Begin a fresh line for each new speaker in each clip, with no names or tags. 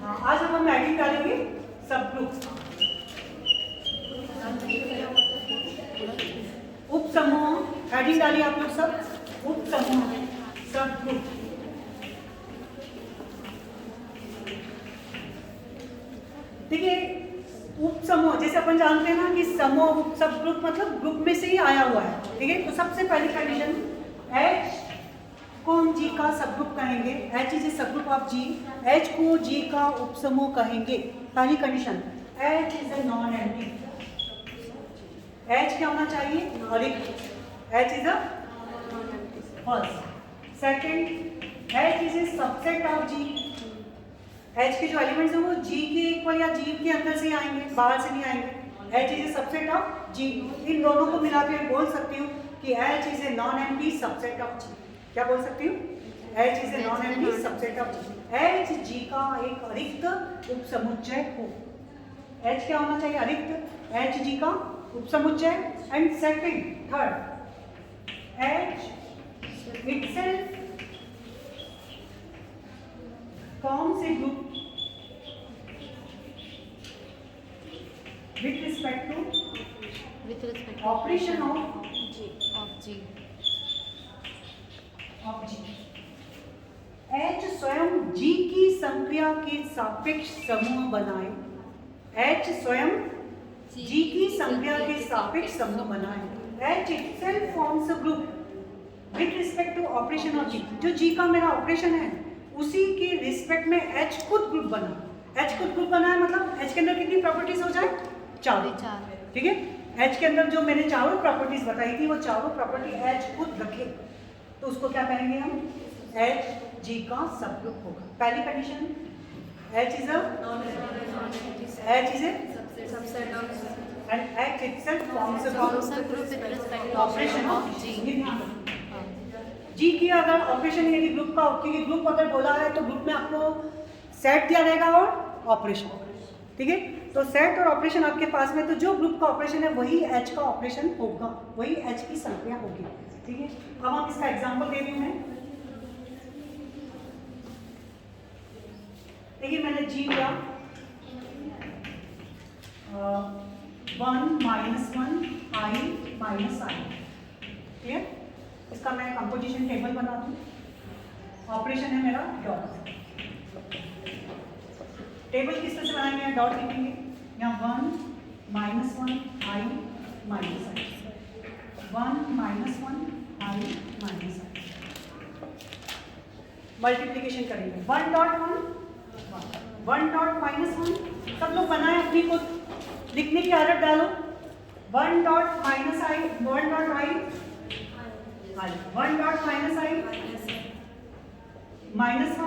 हाँ, आज हम हेडिंग डालेंगे सब ग्रुप, उप समूह। हेडिंग डालिए आप लोग सब, उप समूह सब ग्रुप। देखिए उप समूह जैसे अपन जानते हैं ना कि समूह उप सब ग्रुप मतलब ग्रुप में से ही आया हुआ है, ठीक है। तो सबसे पहली कंडीशन, H को हम G का सब ग्रुप कहेंगे, H इज ए सब ग्रुप ऑफ G, H को G का उप समूह कहेंगे। पहली condition, H is a non empty. H क्या होना चाहिए? अरिक्त। H is a first. Second, H is a subset of G। H के जो एलिमेंट्स हैं वो G के इक्वल या G के अंदर से आएंगे, बाहर से नहीं आएंगे। H is a subset of G। इन दोनों को मिला के बोल सकती हूँ कि H is a non empty subset of G। क्या बोल सकती हूँ? H is a non empty subset of G। H G का एक अरिक्त उपसमुच्चय हो। H क्या होना चाहिए? अरिक्त। H G का उपसमुच्चय। And second, third, H itself forms a group with respect to operation of G. H स्वयं G की संक्रिया के सापेक्ष समूह बनाए। H स्वयं G की संक्रिया के सापेक्ष समूह बनाए। H itself forms a group with respect to operation of G। जो G का मेरा ऑपरेशन है उसी के रिस्पेक्ट में H खुद ग्रुप बना। H खुद ग्रुप बना है मतलब H के अंदर कितनी प्रॉपर्टीज हो जाए? चार, ठीक है। H के अंदर जो मैंने चारों प्रॉपर्टीज बताई थी वो चारों प्रॉपर्टी H खुद रखे तो उसको क्या कहेंगे हम? H G का सब ग्रुप होगा। पहली condition, H is a subset of and H itself forms a group with respect to operation of G। G की अगर ऑपरेशन यानी ग्रुप का, क्योंकि ग्रुप अगर बोला है तो ग्रुप में आपको सेट दिया रहेगा और ऑपरेशन, ठीक है। तो सेट और ऑपरेशन आपके पास में, तो जो ग्रुप का ऑपरेशन है वही H का ऑपरेशन होगा, वही H की संक्रिया होगी, ठीक है। अब हम इसका एग्जांपल दे रही हूँ मैं। देखिए मैंने G लिया 1 - 1 I - I, क्लियर। इसका मैं कंपोजिशन टेबल बना दूं। ऑपरेशन है मेरा डॉट। टेबल किस तरह से बनाएंगे? डॉट लिखेंगे यहाँ 1 - 1 I - I, 1 - 1 I - I, multiplication करेंगे 1 डॉट 1 डॉट -1। सब लोग बनाए, अपनी को लिखने की आदत डालो। 1 dot -I, 1 dot I, 1 dot -I, -1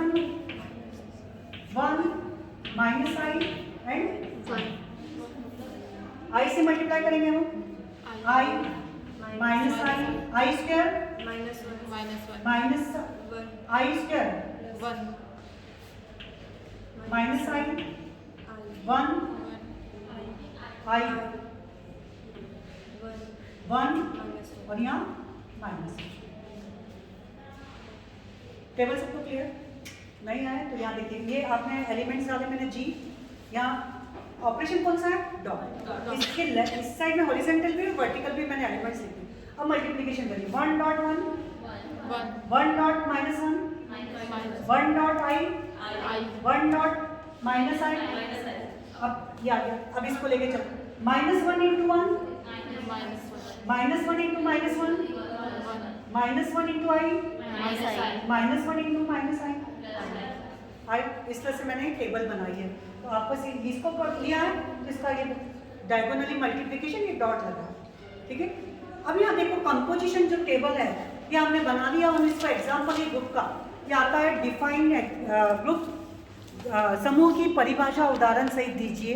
-I and 1। I से मल्टीप्लाई करेंगे हम, I I square minus I square
1
minus I 1 I 1 और यहाँ माइनस। टेबल सबको क्लियर? नहीं आए तो यहाँ देखिए, ये आपने एलिमेंट्स डाले मैंने G, यहाँ ऑपरेशन कौन सा है? डॉट। इसके इस साइड में हॉरिजॉन्टल भी और वर्टिकल भी मैंने एलिमेंट्स लिखे। अब मल्टीप्लिकेशन करिए 1 dot 1 1 dot -1 1 dot I 1 dot -I। अब ये आ गया। अब इसको लेके चलो -1 × 1 -1 × -1 -1 × I -1 × -I। इस तरह से मैंने टेबल बनाई है। तो आपस इसको कर लिया है तो इसका ये डायगोनली मल्टीप्लिकेशन, ये डॉट लगा है, ठीक है। अब यहाँ देखो कंपोजिशन जो टेबल है ये हमने बना लिया। हम इसका एग्जाम्पल, ये ग्रुप का ये आता है डिफाइंड ग्रुप, समूह की परिभाषा उदाहरण सहित दीजिए,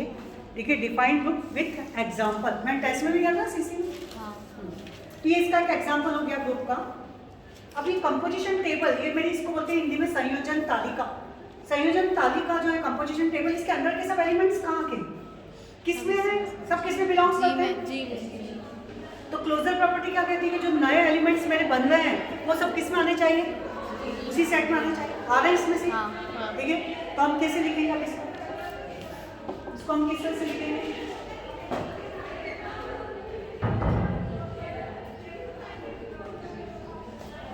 ठीक है। डिफाइंड ग्रुप विथ एग्जाम्पल, मैं टेस्ट में भी किया था सीसी में। तो ये इसका एक एग्जाम्पल हो गया ग्रुप का। अभी कंपोजिशन टेबल, ये मेरी इसको बोलते हैं हिंदी में संयोजन तालिका। संयोजन तालिका जो है कंपोजिशन टेबल, इसके अंदर के सब एलिमेंट्स कहाँ के, किसमें है? सब किसमें बिलोंग्स करते हैं? तो क्लोजर प्रॉपर्टी क्या कहती है कि जो नए एलिमेंट्स मेरे बन रहे हैं वो सब किसमें आने चाहिए? उसी सेट में आने चाहिए। आ रहे हैं इसमें से, ठीक है। तो हम कैसे लिखेंगे अब इसको? इसको हम किस तरह से लिखेंगे?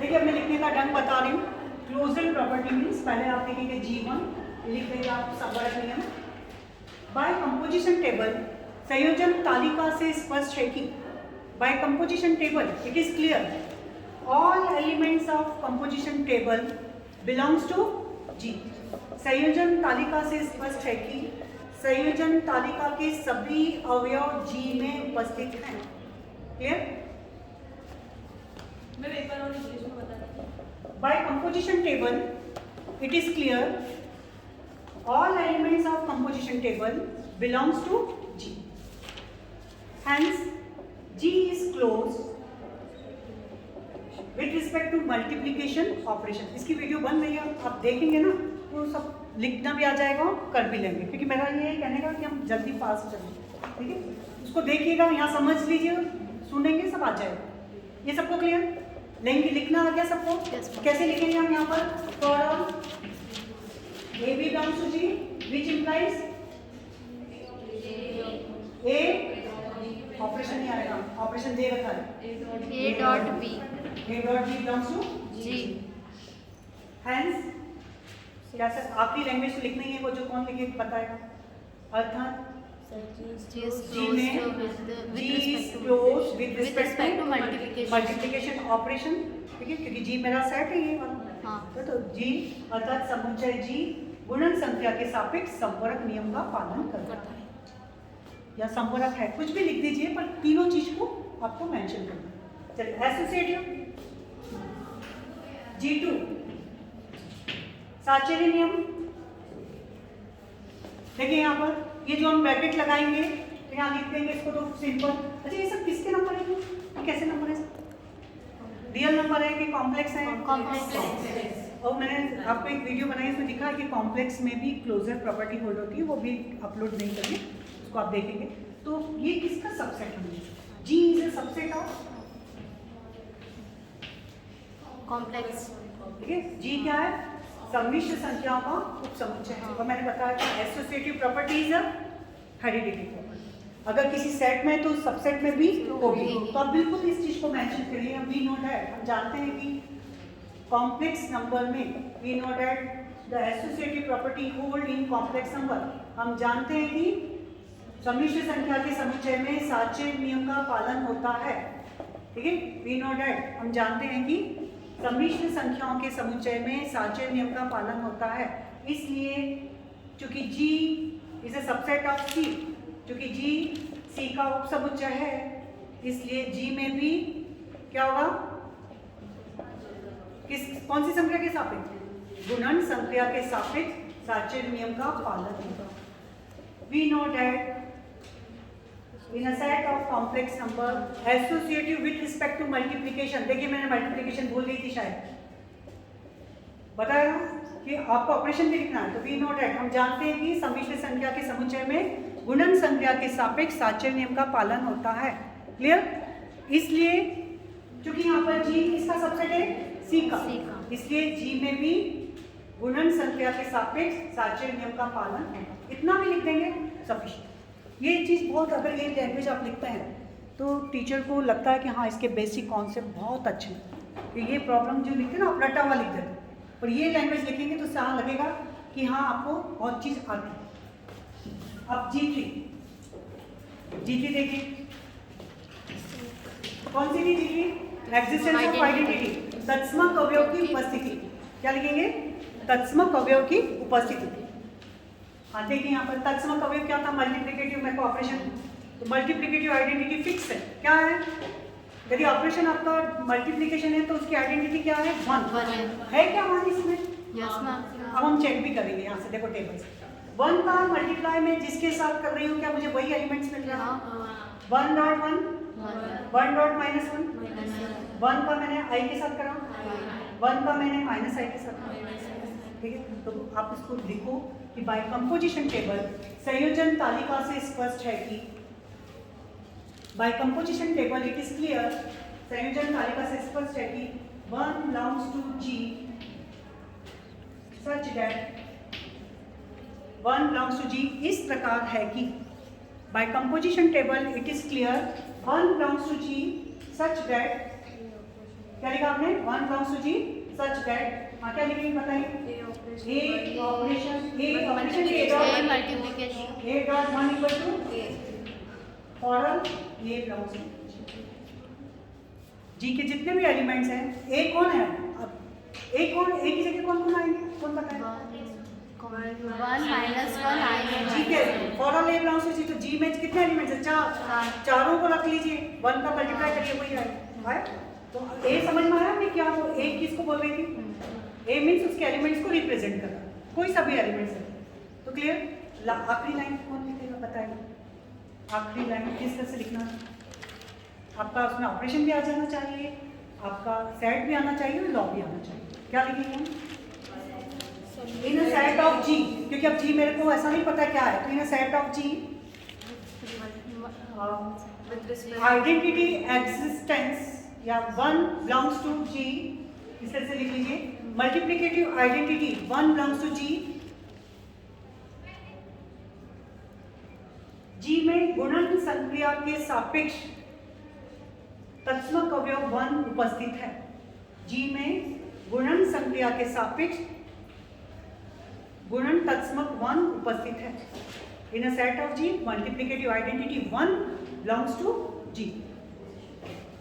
देखिए अब मैं लिखने का ढंग बता रही हूँ। क्लोजर प्रॉपर्टी मीन्स पहले आप लिखेंगे G1, लिख देंगे आप संवरक नियम। बाय कंपोजिशन टेबल, संयोजन तालिका से स्पष्ट है कि by composition table it is clear all elements of composition table belongs to G। संयोजन तालिका से स्पष्ट है कि संयोजन तालिका के सभी अवयव G में उपस्थित हैं। क्लियर?
मैं एक बार और इंग्लिश में बता देती हूँ।
By composition table, it is clear all elements of composition table belongs to G. Hence, G is closed with respect to multiplication operation. इसकी वीडियो बन रही है, आप देखेंगे ना तो सब लिखना भी आ जाएगा, कर भी लेंगे, क्योंकि मेरा ये कहने का कि हम जल्दी पास चलें। ठीक है, उसको देखिएगा, यहाँ समझ लीजिए, सुनेंगे, सब आ जाएगा। ये सबको क्लियर? लेंगे, लिखना आ गया सबको? कैसे लिखेंगे हम यहाँ पर? For a b belongs to G which implies a, operation नहीं आएगा, ऑपरेशन दे रखा है
a dot b
belongs to
G.
Hence क्या सर आपकी लैंग्वेज तो लिखना ही है, वो जो कौन लिखे बताएगा? अर्थात
G is
G में G is closed with respect to multiplication operation। ठीक है, क्योंकि G मेरा सेट है ये वाला।
हाँ।
तो G अर्थात समुच्चय G गुणन संख्या के सापेक्ष संवरक नियम का पालन करता है या संवरक है, कुछ भी लिख दीजिए, पर तीनों चीज को आपको मेंशन करना है। चलिए एसोसिएटिव G2 साचर्य नियम। देखिए यहाँ पर ये जो हम ब्रैकेट लगाएंगे तो यहाँ लिख देंगे इसको, तो सिंपल। अच्छा ये सब किसके नंबर है? ये कैसे नंबर है? रियल नंबर है कि कॉम्प्लेक्स है?
कॉम्प्लेक्स।
और मैंने आपको एक वीडियो बनाई, इसमें दिखा कि कॉम्प्लेक्स में भी क्लोजर प्रॉपर्टी होल्ड होती है, वो भी अपलोड नहीं करिए, उसको आप देखेंगे। तो ये किसका सबसेट है? G is a subset of
complex.
ठीक है, G क्या है? सम्मिश्र संख्याओं का उपसमुच्चय है। और मैंने बताया था associative property is a heredity property. अगर किसी सेट में तो सबसेट में भी होगी, तो आप बिल्कुल इस चीज को मेंशन करिए। वी नो दैट, हम जानते हैं कि कॉम्प्लेक्स नंबर में we know that the associative property hold in complex number. हम जानते हैं कि सम्मिश्र संख्या के समुच्चय में साचर्य नियम का पालन होता है। ठीक है, वी नो दैट, हम जानते हैं कि सम्मिश्र संख्याओं के समुच्चय में साचर्य नियम का पालन होता है। इसलिए चूंकि G is a subset of C, चूंकि G C का उपसमुच्चय है, इसलिए G में भी क्या होगा? कौन सी संख्या के सापेक्ष? गुणन संख्या के सापेक्ष साचर्य नियम का पालन होगा। We know that in a set of complex number associative with respect to multiplication। देखिए मैंने मल्टीप्लिकेशन भूल गई थी शायद, बताया कि आपको ऑपरेशन भी लिखना है। तो वी नो दैट, हम जानते हैं कि सम्मिश्र संख्या के समुच्चय में गुणन संख्या के सापेक्ष साचर्य नियम का पालन होता है। क्लियर? इसलिए क्योंकि यहाँ पर G इसका सबसेट है C का, इसलिए G में भी गुणन संख्या के सापेक्ष साचर्य नियम का पालन होगा। इतना भी लिख देंगे सफिशिएंट। ये चीज़ बहुत, अगर ये लैंग्वेज आप लिखते हैं तो टीचर को लगता है कि हाँ इसके बेसिक कॉन्सेप्ट बहुत अच्छे हैं। तो ये प्रॉब्लम जो लिखते हैं ना, आप रटा हुआ लिख देते हैं, और ये लैंग्वेज लिखेंगे तो सहा लगेगा कि हाँ आपको बहुत चीज़ आती है। अब G3 देखिए, कौन सी थी G3? एग्जिस्टेंस ऑफ आइडेंटिटी, तत्समक अवयव की उपस्थिति। क्या लिखेंगे? तत्समक अवयव की उपस्थिति। हाँ देखिए यहाँ पर तत्समक अवयव क्या था? मल्टीप्लिकेटिव में ऑपरेशन। तो मल्टीप्लिकेटिव आइडेंटिटी फिक्स है। क्या है? यदि ऑपरेशन आपका मल्टीप्लिकेशन है तो उसकी आइडेंटिटी क्या है? 1 है। क्या 1 इसमें?
Yes ma'am.
अब हम चेक भी करेंगे यहाँ से, देखो टेबल से 1 का मल्टीप्लाई में जिसके साथ कर रही हूँ, क्या मुझे वही एलिमेंट्स मिल रहा है? 1.1 1.-1 1 का मैंने i के साथ करा, 1 का मैंने -i के साथ करा। ठीक है, तो आप इसको लिखो कि बाय कंपोजिशन टेबल संयोजन तालिका से स्पष्ट है कि by composition table it is clear, संयोजन तालिका से स्पष्ट है कि 1 belongs to G such that 1 belongs to G इस प्रकार है कि by composition table it is clear 1 belongs to G such that, क्या लिखा आपने? 1 belongs to G such that, हाँ क्या लिखेंगे बताइए? A operation A
multiplication
A dot 1 equal to for A belongs to G के जितने भी एलिमेंट्स हैं, ए कौन है? अब ए कौन, ए की जगह कौन कौन आएंगे, कौन बताएगा?
1 माइनस 1 आई
ठीक है, for all A belongs to G, तो जी में कितने एलिमेंट्स हैं? 4, चारों को रख लीजिए, 1 का मल्टीप्लाई करिए वही आएगा। तो ए समझ में आया मैं क्या? तो ए किसको बोल रही थी? ए मीन्स उसके एलिमेंट्स को रिप्रेजेंट करना, कोई सा भी एलिमेंट्स है। तो क्लियर? आखिरी लाइन कौन लिखेगा बताएगा? आखिरी लाइन किस तरह से लिखना है? आपका उसमें ऑपरेशन भी आ जाना चाहिए, आपका सेट भी आना चाहिए और लॉ भी आना चाहिए। क्या लिखेंगे हम? इन अ सेट ऑफ जी, क्योंकि अब जी मेरे को ऐसा नहीं पता क्या है, तो in a set of G identity existence या 1 बिलोंग्स टू जी, इस तरह से लिख लीजिए। मल्टीप्लिकेटिव आइडेंटिटी 1 बिलोंग्स टू जी, जी में गुणन संक्रिया के सापेक्ष तत्समक अवयव 1 उपस्थित है। जी में गुणन संक्रिया के सापेक्ष गुणन तत्समक 1 उपस्थित है। In a set of G multiplicative identity 1 belongs to G.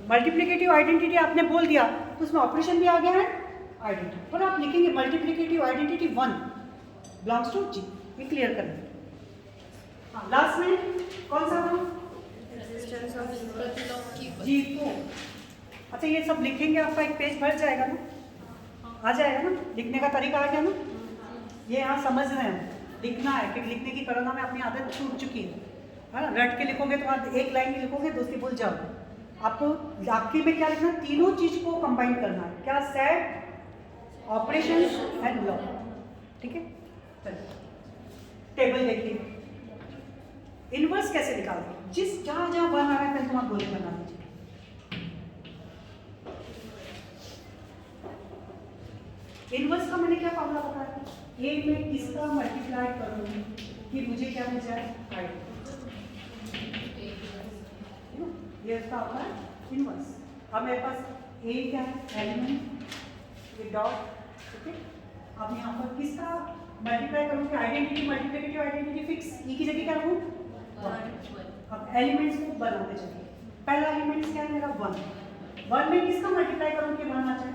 Multiplicative identity आपने बोल दिया तो उसमें ऑपरेशन भी आ गया है आइडेंटिटी, पर आप लिखेंगे मल्टीप्लिकेटिव आइडेंटिटी 1 बिलोंग्स टू जी, ये क्लियर कर दें। हाँ, लास्ट में कौन सा था? जी को। अच्छा ये सब लिखेंगे, आपका एक पेज भर जाएगा ना, आ जाएगा ना, लिखने का तरीका आ गया ना, ये यहाँ समझ रहे हैं लिखना है, क्योंकि लिखने की कोरोना में अपनी आदत छूट चुकी है ना। रट के लिखोगे तो आप एक लाइन की लिखोगे, दूसरी भूल जाओगे। आपको आखिर में क्या लिखना? तीनों चीज को कंबाइन करना है। क्या? Set, operation and law. ठीक है, चलिए टेबल देखिए। इनवर्स कैसे निकालते? जिस जहां जहां 1 आ रहा है पहले तुम आप गोले बना लीजिए। इनवर्स का मैंने क्या फॉर्मूला बताया? ए में किसका मल्टीप्लाई करूंगी कि मुझे क्या मिल जाए? राइट, ये इसका होता है इनवर्स। अब मेरे पास ए क्या है? एलिमेंट, ये डॉट, ठीक है। अब यहाँ पर किसका मल्टीप्लाई करूंगी? आइडेंटिटी, मल्टीप्लिकेटिव आइडेंटिटी फिक्स, ई की जगह क्या रखूं? 1। अब एलिमेंट्स को बनाते चलिए। पहला एलिमेंट्स क्या है मेरा? 1। 1 में किसका मल्टीप्लाई करूं कि 1 आ जाए?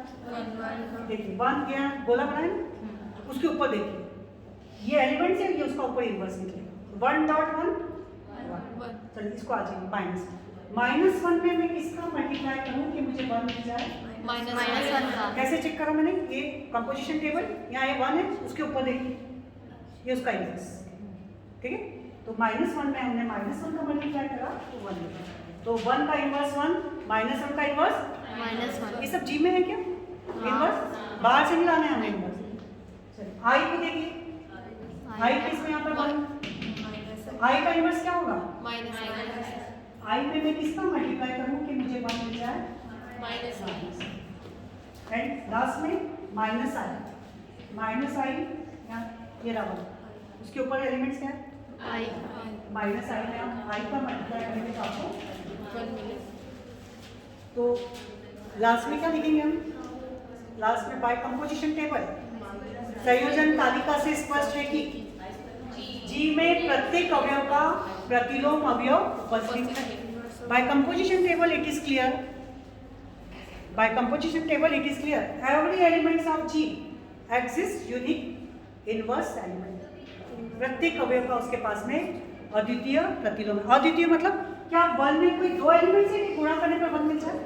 देखिए 1 गया, गोला बनाए ना, उसके ऊपर देखिए ये एलिमेंट्स है, ये उसका ऊपर इनवर्स निकलेगा। 1 डॉट 1 चलिए इसको आ जाएगी माइनस। -1 में मैं किसका मल्टीप्लाई करूं कि मुझे 1 मिल जाए?
-1 का।
कैसे चेक करा मैंने? ये कंपोजिशन टेबल, यहाँ ये 1 है, उसके ऊपर देखिए ये उसका इनवर्स, ठीक है। तो -1 में हमने -1 का मल्टीप्लाई करा तो 1 मिला। तो 1 का इनवर्स 1, -1 का इनवर्स
-1।
ये सब जी में है क्या? इनवर्स बाहर से नहीं लाना है हमें इनवर्स। चलिए आई को देखिए, आई किस में? यहाँ पर 1, आई का इनवर्स क्या होगा? आई में मैं किसका मल्टीप्लाई करूं कि मुझे 1 मिल जाए? एंड लास्ट में माइनस आई, यहाँ ये रहा 1, उसके ऊपर एलिमेंट्स क्या है?
आई।
माइनस आई में आप आई का मल्टीप्लाई करेंगे तो आपको 1 मिलेगा। तो लास्ट में क्या लिखेंगे हम? लास्ट में बाय कंपोजिशन टेबल संयोजन तालिका से स्पष्ट है कि जी में प्रत्येक अवयव का प्रतिलोम अवयव उपस्थित है। By composition table it is clear, by composition table it is clear every elements of G exist unique inverse element. प्रत्येक अवयव का उसके पास में अद्वितीय प्रतिलोम। अद्वितीय मतलब क्या? 1 में कोई 2 एलिमेंट्स है कि गुणा करने पर 1 मिल जाए?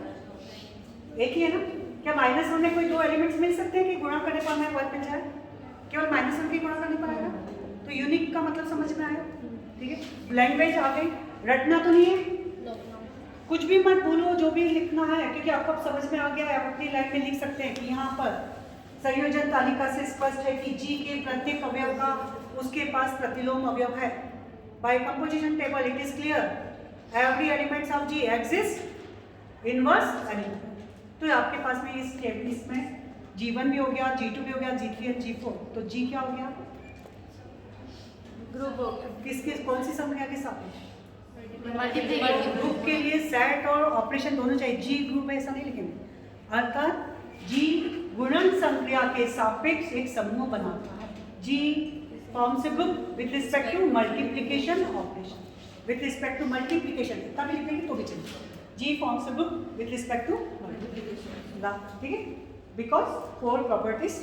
एक ही है ना। क्या -1 में कोई 2 एलिमेंट्स मिल सकते हैं कि गुणा करने पर हमें 1 मिल जाए? केवल -1 के गुणा करने पर आएगा। तो यूनिक का मतलब समझ में आया, ठीक है। लैंग्वेज आ गई, रटना तो नहीं है, कुछ भी मत भूलो जो भी लिखना है, क्योंकि आपको अब समझ में आ गया है। आप अपनी लाइन में लिख सकते हैं कि यहाँ पर संयोजन तालिका से स्पष्ट है कि जी के प्रत्येक अवयव का उसके पास प्रतिलोम अवयव है। By composition table it is clear every elements of G exist inverse element. तो आपके पास में इस टेबल इसमें G1 भी हो गया, G2 भी हो गया, G3 और G4। तो G क्या हो गया?
ग्रुप हो गया
किस किस कौन सी संख्या के सापेक्ष?
मल्टीप्लिकेशन
ग्रुप के लिए सेट और ऑपरेशन दोनों चाहिए। जी ग्रुप है ऐसा नहीं लिखेंगे, अर्थात जी गुणन संक्रिया के सापेक्ष एक समूह बनाता है। G forms a group with respect to multiplication operation, with respect to multiplication तभी लिखेंगे तो भी चलेगा। G forms a group with respect to multiplication, ठीक है, because 4 properties